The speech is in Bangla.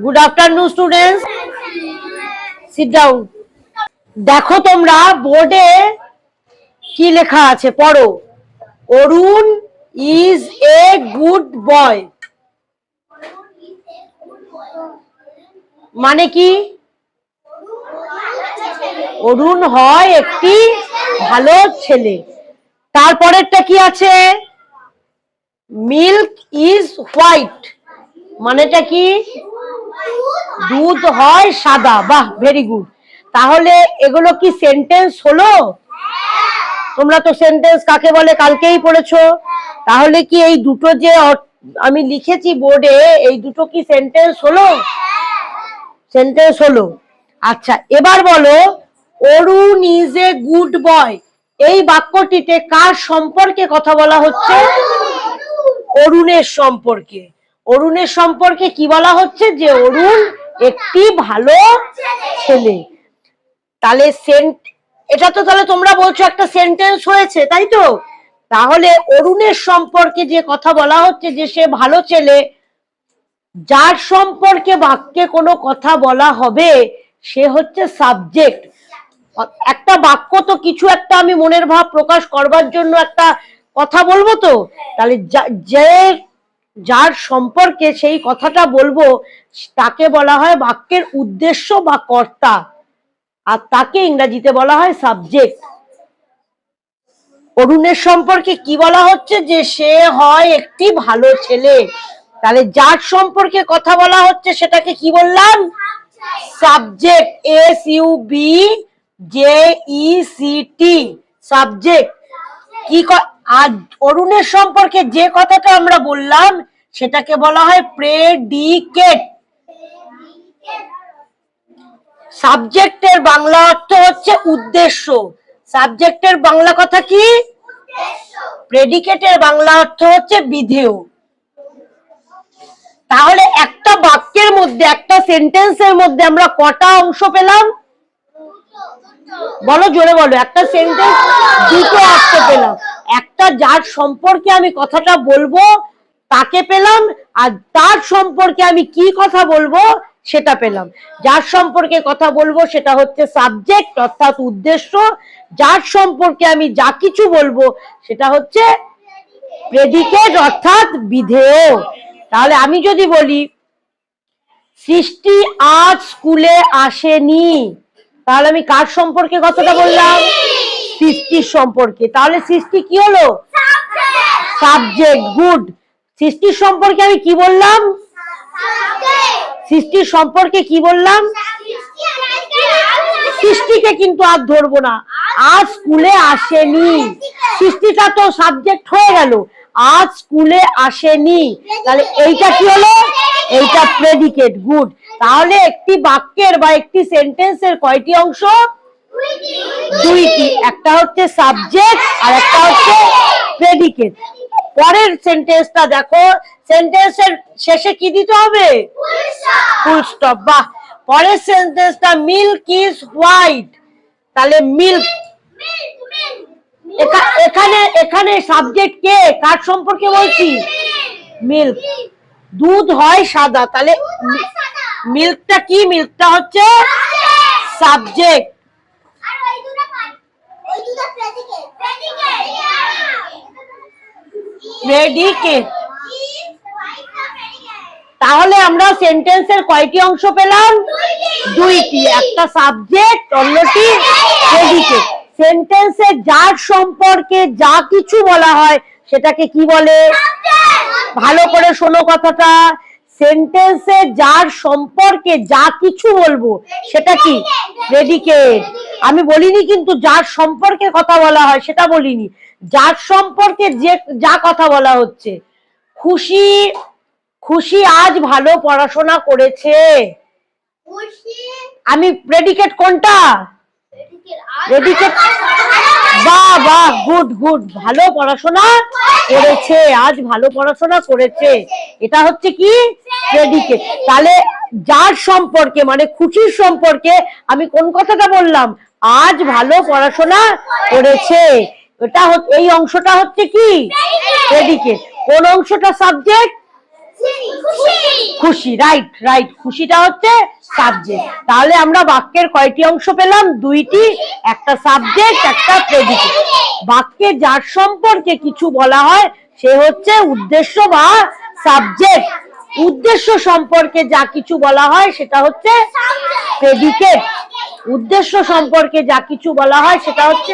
Good afternoon, students. Sit down. দেখো তোমরা বোর্ডে কি লেখা আছে পড়ো। অরুণ ইজ এ গুড বয়। মানে কি? অরুণ হয় একটি ভালো ছেলে। তারপরেরটা কি আছে? Milk is white. মানেটা কি? দুধ হয় সাদা। বাহ, ভেরি গুড। তাহলে এগুলো কি সেন্টেন্স হলো? তোমরা তো সেন্টেন্স কাকে বলে কালকেই পড়েছো। তাহলে কি এই দুটো যে আমি লিখেছি বোর্ডে, এই দুটো কি সেন্টেন্স হলো? সেন্টেন্স হলো। আচ্ছা, এবার বলো অরুণ ইজ এ গুড বয়। এই বাক্যটিতে কার সম্পর্কে কথা বলা হচ্ছে? অরুণের সম্পর্কে। অরুণের সম্পর্কে কি বলা হচ্ছে? যে অরুণ একটি ভালো ছেলে। তাহলে এটা তো তাহলে তোমরা বলছো একটা সেন্টেন্স হয়েছে, তাই তো? তাহলে অরুণের সম্পর্কে যে কথা বলা হচ্ছে যে সে ভালো ছেলে, যার সম্পর্কে বাক্যে কোনো কথা বলা হবে সে হচ্ছে সাবজেক্ট। একটা বাক্য তো কিছু একটা আমি মনের ভাব প্রকাশ করবার জন্য একটা কথা বলবো তো। তাহলে যে যার সম্পর্কে সেই কথাটা বলবো তাকে বলা হয় বাক্যের উদ্দেশ্য বা কর্তা, আর তাকে ইংরেজিতে বলা হয় সাবজেক্ট। অরুণের সম্পর্কে কি বলা হচ্ছে? যে সে হয় একটি ভালো ছেলে। তাহলে যার সম্পর্কে কথা বলা হচ্ছে সেটাকে কি বললাম? সাবজেক্ট। SUBJECT, subject. কি আর অরুণের সম্পর্কে যে কথাটা আমরা বললাম সেটাকে বলা হয় প্রেডিকেট। সাবজেক্টের বাংলা অর্থ হচ্ছে উদ্দেশ্য। সাবজেক্টের বাংলা কথা কি? প্রেডিকেটের বাংলা অর্থ হচ্ছে বিধেয়। তাহলে একটা বাক্যের মধ্যে, একটা সেন্টেন্সের মধ্যে আমরা কটা অংশ পেলাম? বলো, জোরে বলো। একটা সেন্টেন্স দুটো অর্থ পেলাম। একটা যার সম্পর্কে আমি কথাটা বলবো তাকে পেলাম, আর তার সম্পর্কে আমি কি কথা বলবো সেটা পেলাম। যার সম্পর্কে কথা বলবো সেটা হচ্ছে সাবজেক্ট অর্থাৎ উদ্দেশ্য, যার সম্পর্কে আমি যা কিছু বলবো সেটা হচ্ছে প্রেডিকেট অর্থাৎ বিধেয়। তাহলে আমি যদি বলি সৃষ্টি আজ স্কুলে আসেনি, তাহলে আমি কার সম্পর্কে কথাটা বললাম? সৃষ্টির সম্পর্কে। তাহলে সৃষ্টি কি হলো? সাবজেক্ট। গুড। সৃষ্টির সম্পর্কে আমি কি বললাম? সৃষ্টির সম্পর্কে কি বললাম? সৃষ্টিকে কিন্তু আর ধরবো না। আজ স্কুলে আসেনি, সৃষ্টিটা তো সাবজেক্ট হয়ে গেল। আজ স্কুলে আসেনি, তাহলে এইটা কি হলো? এইটা প্রেডিকেট। গুড। তাহলে একটি বাক্যের বা একটি সেন্টেন্সের কয়টি অংশ? দুইটি। একটা হচ্ছে সাবজেক্ট আর একটা হচ্ছে প্রেডিকেট। পরের সেন্টেন্সটা দেখো। সেন্টেন্সের শেষে কি দিতে হবে? Full stop. বাহ। পরের সেন্টেন্সটা মিল্ক ইজ হোয়াইট। তাহলে মিল্ক, এখানে সাবজেক্ট কে? কার সম্পর্কে বলছি? মিল্ক। দুধ হয় সাদা। তাহলে মিল্কটা কি? মিল্কটা হচ্ছে সাবজেক্ট। প্রেডিকেট। তাহলে আমরা সেন্টেন্সের কয়টি অংশ পেলাম? দুইটি। একটা সাবজেক্ট, অন্যটি প্রেডিকেট। সেন্টেন্সে যার সম্পর্কে যা কিছু বলা হয় সেটাকে কি বলে? ভালো করে শোনো কথাটা। সেন্টেন্সে যার সম্পর্কে যা কিছু বলবো সেটা কি? প্রেডিকেট। আমি বলিনি কিন্তু যার সম্পর্কে কথা বলা হয় সেটা বলিনি, যার সম্পর্কে যে যা কথা বলা হচ্ছে। খুশি, খুশি আজ ভালো পড়াশোনা করেছে। আমি প্রেডিকেট কোনটা? প্রেডিকেট। বাহ বাহ, গুড গুড। ভালো পড়াশোনা করেছে, আজ ভালো পড়াশোনা করেছে, এটা হচ্ছে কি? প্রেডিকেট। তাহলে যার সম্পর্কে মানে খুশির সম্পর্কে আমি কোন কথাটা বললাম? আজ ভালো পড়াশোনা করেছে। এটা এই অংশটা হচ্ছে কি? প্রেডিকেট। কোন অংশটা সাবজেক্ট? খুশি, রাইট রাইট, খুশিটা হচ্ছে সাবজেক্ট। তাহলে আমরা বাক্যের কয়টি অংশ পেলাম? দুইটি, একটা সাবজেক্ট একটা প্রেডিকেট। বাক্যে যার সম্পর্কে কিছু বলা হয় সে হচ্ছে উদ্দেশ্য বা সাবজেক্ট। উদ্দেশ্য সম্পর্কে যা কিছু বলা হয় সেটা হচ্ছে প্রেডিকেট। উদ্দেশ্য সম্পর্কে যা কিছু বলা হয় সেটা হচ্ছে